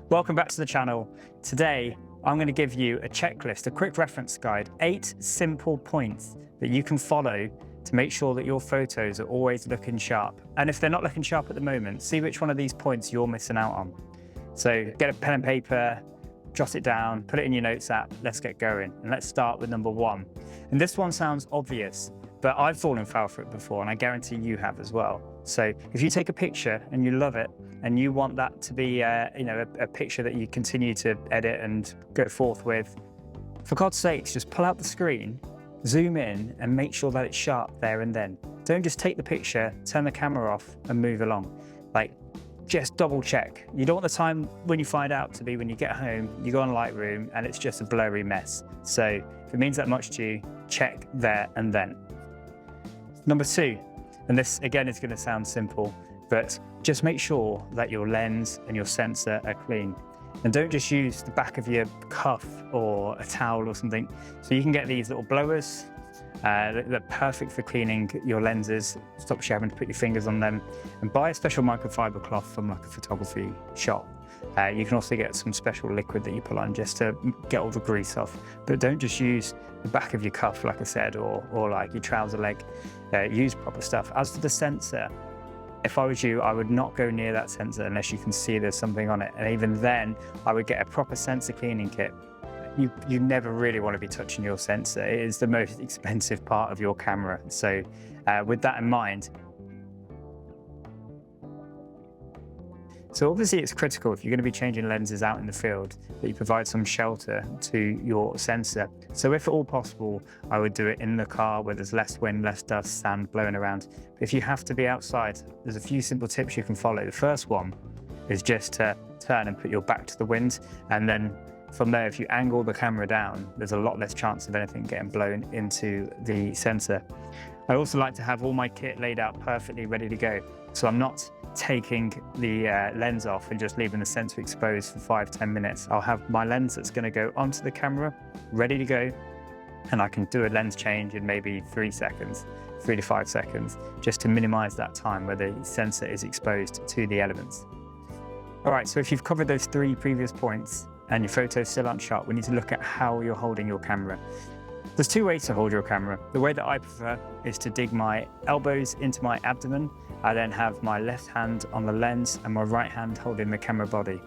Welcome back to the channel. Today, I'm going to give you a checklist, a quick reference guide, 8 simple points that you can follow to make sure that your photos are always looking sharp. And if they're not looking sharp at the moment, see which one of these points you're missing out on. So get a pen and paper, jot it down, put it in your notes app, let's get going. And let's start with number 1. And this one sounds obvious, but I've fallen foul for it before, and I guarantee you have as well. So if you take a picture and you love it, and you want that to be a picture that you continue to edit and go forth with, for God's sakes, just pull out the screen, zoom in, and make sure that it's sharp there and then. Don't just take the picture, turn the camera off, and move along. Just double check. You don't want the time when you find out to be when you get home, you go on Lightroom, and it's just a blurry mess. So if it means that much to you, check there and then. Number 2, and this again is going to sound simple, but just make sure that your lens and your sensor are clean. And don't just use the back of your cuff or a towel or something. So you can get these little blowers. They're perfect for cleaning your lenses, stops you having to put your fingers on them. And buy a special microfiber cloth from like a photography shop. You can also get some special liquid that you put on just to get all the grease off. But don't just use the back of your cuff, like I said, or like your trouser leg. Use proper stuff. As for the sensor, if I was you, I would not go near that sensor unless you can see there's something on it. And even then, I would get a proper sensor cleaning kit. You never really want to be touching your sensor. It is the most expensive part of your camera. So with that in mind, so obviously it's critical if you're going to be changing lenses out in the field that you provide some shelter to your sensor. So if at all possible, I would do it in the car where there's less wind, less dust, sand blowing around. But if you have to be outside, there's a few simple tips you can follow. The first one is just to turn and put your back to the wind, and then from there, if you angle the camera down, there's a lot less chance of anything getting blown into the sensor. I also like to have all my kit laid out perfectly ready to go. So I'm not taking the lens off and just leaving the sensor exposed for 5-10 minutes. I'll have my lens that's going to go onto the camera, ready to go, and I can do a lens change in maybe 3 to 5 seconds, just to minimize that time where the sensor is exposed to the elements. All right, so if you've covered those 3 previous points, and your photos still aren't sharp, we need to look at how you're holding your camera. There's 2 ways to hold your camera. The way that I prefer is to dig my elbows into my abdomen. I then have my left hand on the lens and my right hand holding the camera body.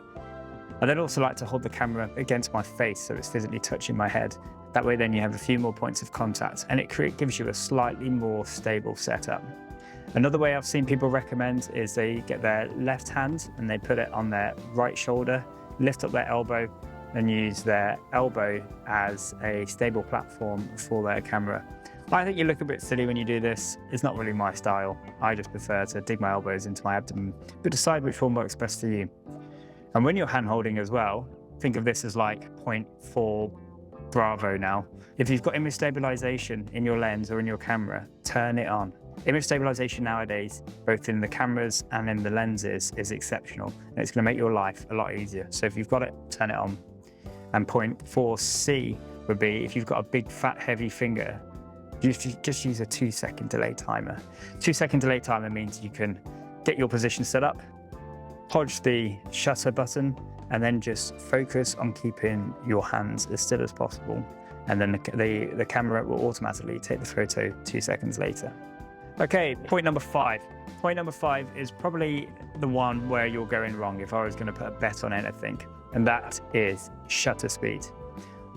I then also like to hold the camera against my face so it's physically touching my head. That way then you have a few more points of contact, and it gives you a slightly more stable setup. Another way I've seen people recommend is they get their left hand and they put it on their right shoulder, lift up their elbow, and use their elbow as a stable platform for their camera. I think you look a bit silly when you do this. It's not really my style. I just prefer to dig my elbows into my abdomen, but decide which one works best for you. And when you're hand holding as well, think of this as like 0.4 Bravo now. If you've got image stabilization in your lens or in your camera, turn it on. Image stabilization nowadays, both in the cameras and in the lenses, is exceptional, and it's going to make your life a lot easier. So if you've got it, turn it on. And 0.4C would be if you've got a big, fat, heavy finger, just use a 2-second delay timer. 2-second delay timer means you can get your position set up, hodge the shutter button, and then just focus on keeping your hands as still as possible. And then the camera will automatically take the photo 2 seconds later. Okay, point number 5. Point number 5 is probably the one where you're going wrong if I was going to put a bet on anything, and that is shutter speed.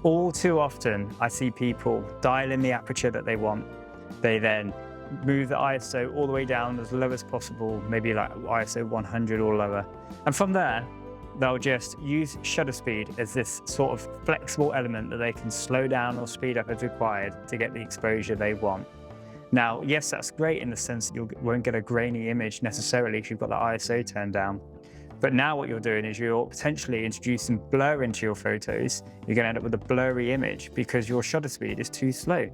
All too often, I see people dial in the aperture that they want. They then move the ISO all the way down as low as possible, maybe like ISO 100 or lower. And from there, they'll just use shutter speed as this sort of flexible element that they can slow down or speed up as required to get the exposure they want. Now, yes, that's great in the sense that you won't get a grainy image necessarily if you've got the ISO turned down. But now what you're doing is you're potentially introducing blur into your photos. You're going to end up with a blurry image because your shutter speed is too slow.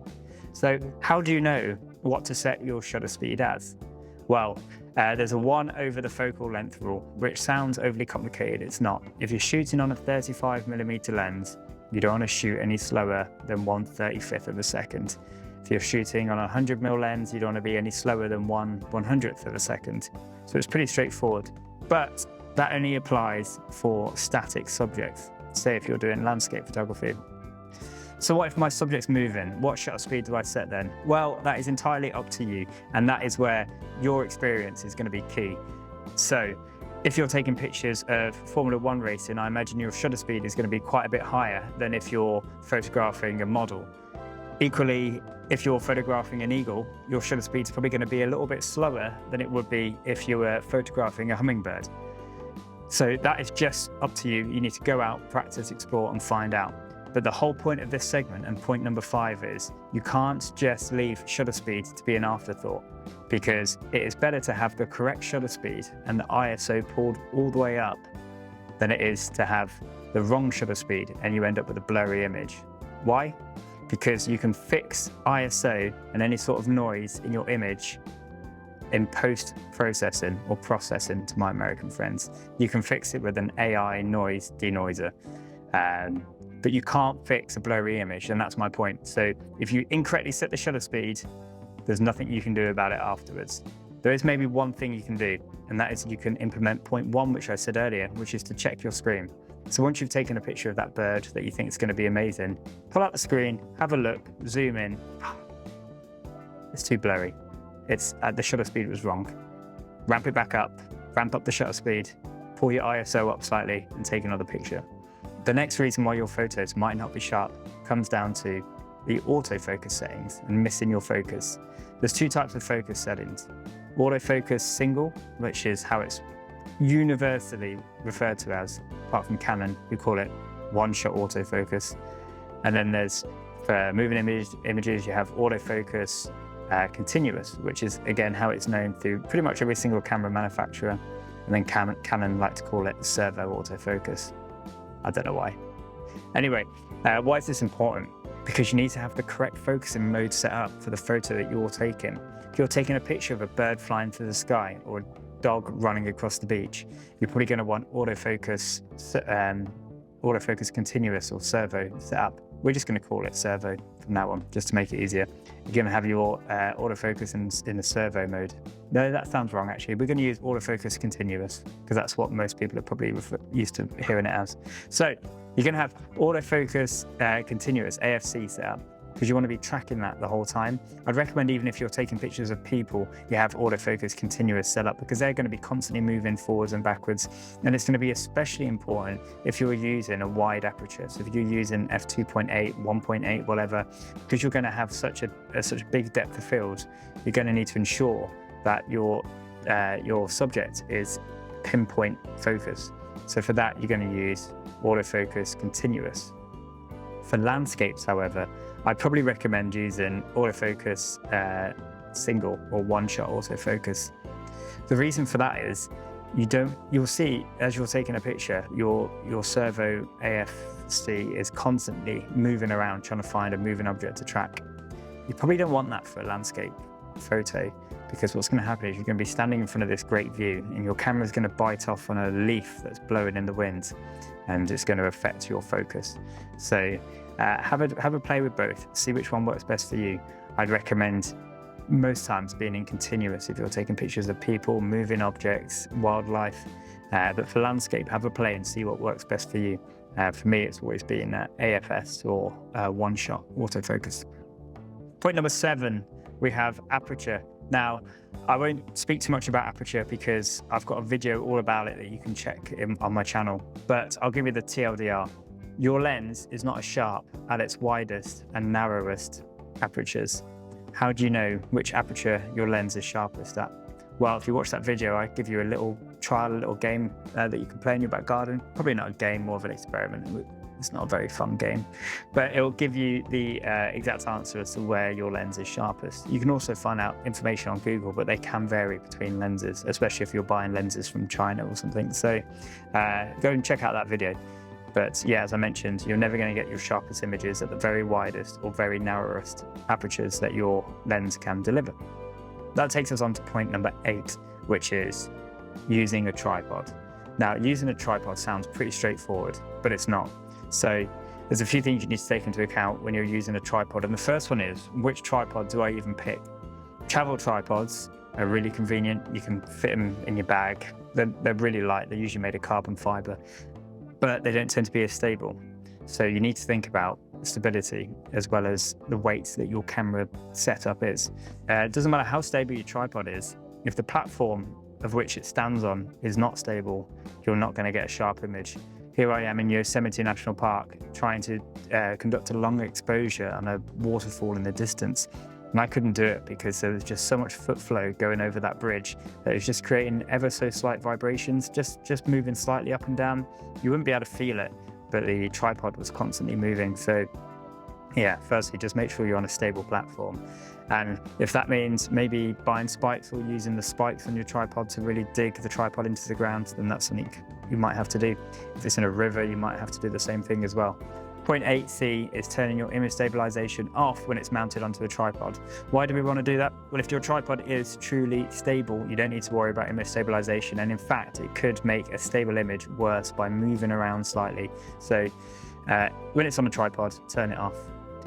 So how do you know what to set your shutter speed as? Well, there's a 1 over the focal length rule, which sounds overly complicated. It's not. If you're shooting on a 35mm lens, you don't want to shoot any slower than 1/35 of a second. If you're shooting on a 100mm lens, you don't want to be any slower than 1/100th of a second. So it's pretty straightforward. But That only applies for static subjects, say if you're doing landscape photography. So what if my subject's moving? What shutter speed do I set then? Well, that is entirely up to you, and that is where your experience is going to be key. So if you're taking pictures of Formula One racing, I imagine your shutter speed is going to be quite a bit higher than if you're photographing a model. Equally, if you're photographing an eagle, your shutter speed is probably going to be a little bit slower than it would be if you were photographing a hummingbird. So that is just up to you. You need to go out, practice, explore, and find out. But the whole point of this segment, and point number 5, is you can't just leave shutter speed to be an afterthought, because it is better to have the correct shutter speed and the ISO pulled all the way up than it is to have the wrong shutter speed and you end up with a blurry image. Why? Because you can fix ISO and any sort of noise in your image in post-processing or processing, to my American friends. You can fix it with an AI noise denoiser. But you can't fix a blurry image, and that's my point. So if you incorrectly set the shutter speed, there's nothing you can do about it afterwards. There is maybe one thing you can do, and that is you can implement point 1, which I said earlier, which is to check your screen. So once you've taken a picture of that bird that you think is going to be amazing, pull out the screen, have a look, zoom in. It's too blurry. The shutter speed was wrong. Ramp it back up, ramp up the shutter speed, pull your ISO up slightly, and take another picture. The next reason why your photos might not be sharp comes down to the autofocus settings and missing your focus. There's 2 types of focus settings. Autofocus single, which is how it's universally referred to as, apart from Canon, who call it one-shot autofocus. And then there's, for moving images, you have autofocus continuous, which is again how it's known through pretty much every single camera manufacturer. And then Canon like to call it servo autofocus. I don't know why. Anyway, why is this important? Because you need to have the correct focusing mode set up for the photo that you're taking. If you're taking a picture of a bird flying through the sky or a dog running across the beach, you're probably going to want autofocus continuous or servo set up. We're just going to call it servo from now on, just to make it easier. You're going to have your autofocus in the servo mode. No, that sounds wrong actually. We're going to use autofocus continuous because that's what most people are probably used to hearing it as. So you're going to have autofocus continuous, AFC set up, because you want to be tracking that the whole time. I'd recommend, even if you're taking pictures of people, you have autofocus continuous set up, because they're going to be constantly moving forwards and backwards. And it's going to be especially important if you're using a wide aperture. So if you're using f2.8, 1.8, whatever, because you're going to have such a big depth of field, you're going to need to ensure that your subject is pinpoint focus. So for that, you're going to use autofocus continuous. For landscapes, however, I'd probably recommend using autofocus single or one-shot autofocus. The reason for that is you'll see as you're taking a picture, your servo AFC is constantly moving around trying to find a moving object to track. You probably don't want that for a landscape photo, because what's going to happen is you're going to be standing in front of this great view and your camera's going to bite off on a leaf that's blowing in the wind, and it's going to affect your focus. So have a play with both, see which one works best for you. I'd recommend most times being in continuous if you're taking pictures of people, moving objects, wildlife, but for landscape, have a play and see what works best for you. For me, it's always been AFS or one-shot autofocus. Point number 7, we have Aperture. Now, I won't speak too much about Aperture because I've got a video all about it that you can check on my channel, but I'll give you the TLDR. Your lens is not as sharp at its widest and narrowest apertures. How do you know which aperture your lens is sharpest at? Well, if you watch that video, I give you a little game that you can play in your back garden. Probably not a game, more of an experiment. It's not a very fun game, but it will give you the exact answer as to where your lens is sharpest. You can also find out information on Google, but they can vary between lenses, especially if you're buying lenses from China or something. So go and check out that video. But yeah, as I mentioned, you're never going to get your sharpest images at the very widest or very narrowest apertures that your lens can deliver. That takes us on to point number 8, which is using a tripod. Now, using a tripod sounds pretty straightforward, but it's not. So there's a few things you need to take into account when you're using a tripod. And the first one is, which tripod do I even pick? Travel tripods are really convenient. You can fit them in your bag. They're really light. They're usually made of carbon fiber, but they don't tend to be as stable. So you need to think about stability as well as the weight that your camera setup is. It doesn't matter how stable your tripod is. If the platform of which it stands on is not stable, you're not going to get a sharp image. Here I am in Yosemite National Park trying to conduct a long exposure on a waterfall in the distance. And I couldn't do it because there was just so much foot flow going over that bridge that it was just creating ever so slight vibrations, just moving slightly up and down. You wouldn't be able to feel it, but the tripod was constantly moving. So yeah, firstly, just make sure you're on a stable platform. And if that means maybe buying spikes or using the spikes on your tripod to really dig the tripod into the ground, then that's something you might have to do. If it's in a river, you might have to do the same thing as well. Point 8C is turning your image stabilization off when it's mounted onto a tripod. Why do we want to do that? Well, if your tripod is truly stable, you don't need to worry about image stabilization. And in fact, it could make a stable image worse by moving around slightly. So when it's on a tripod, turn it off.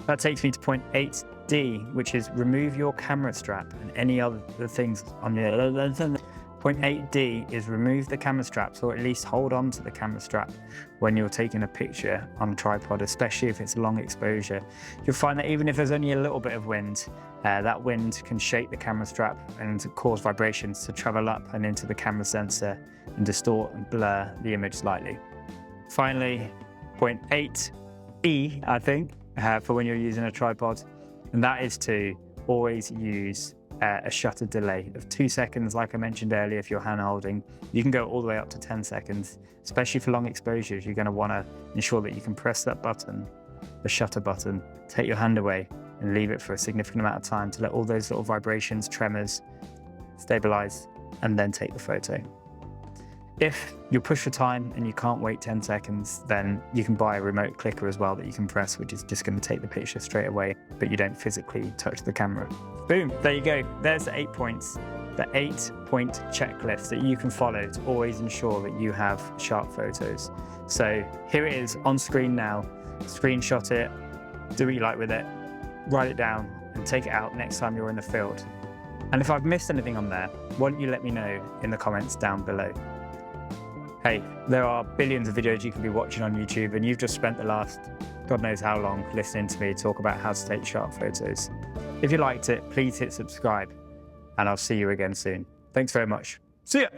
That takes me to point 8D, which is remove your camera strap and any other things on your... Point 8D is remove the camera straps, or at least hold on to the camera strap when you're taking a picture on a tripod, especially if it's long exposure. You'll find that even if there's only a little bit of wind, that wind can shake the camera strap and cause vibrations to travel up and into the camera sensor and distort and blur the image slightly. Finally, point 8E, I think, for when you're using a tripod, and that is to always use a shutter delay of 2 seconds, like I mentioned earlier. If you're hand holding, you can go all the way up to 10 seconds, especially for long exposures. You're going to want to ensure that you can press that button, the shutter button, take your hand away and leave it for a significant amount of time to let all those little vibrations, tremors, stabilize, and then take the photo. If you're pushed for time and you can't wait 10 seconds, then you can buy a remote clicker as well that you can press, which is just going to take the picture straight away, but you don't physically touch the camera. Boom, there you go. There's the 8 points, the 8-point checklist that you can follow to always ensure that you have sharp photos. So here it is on screen now. Screenshot it, do what you like with it, write it down and take it out next time you're in the field. And if I've missed anything on there, why don't you let me know in the comments down below. Hey, there are billions of videos you can be watching on YouTube, and you've just spent the last God knows how long listening to me talk about how to take sharp photos. If you liked it, please hit subscribe, and I'll see you again soon. Thanks very much. See ya!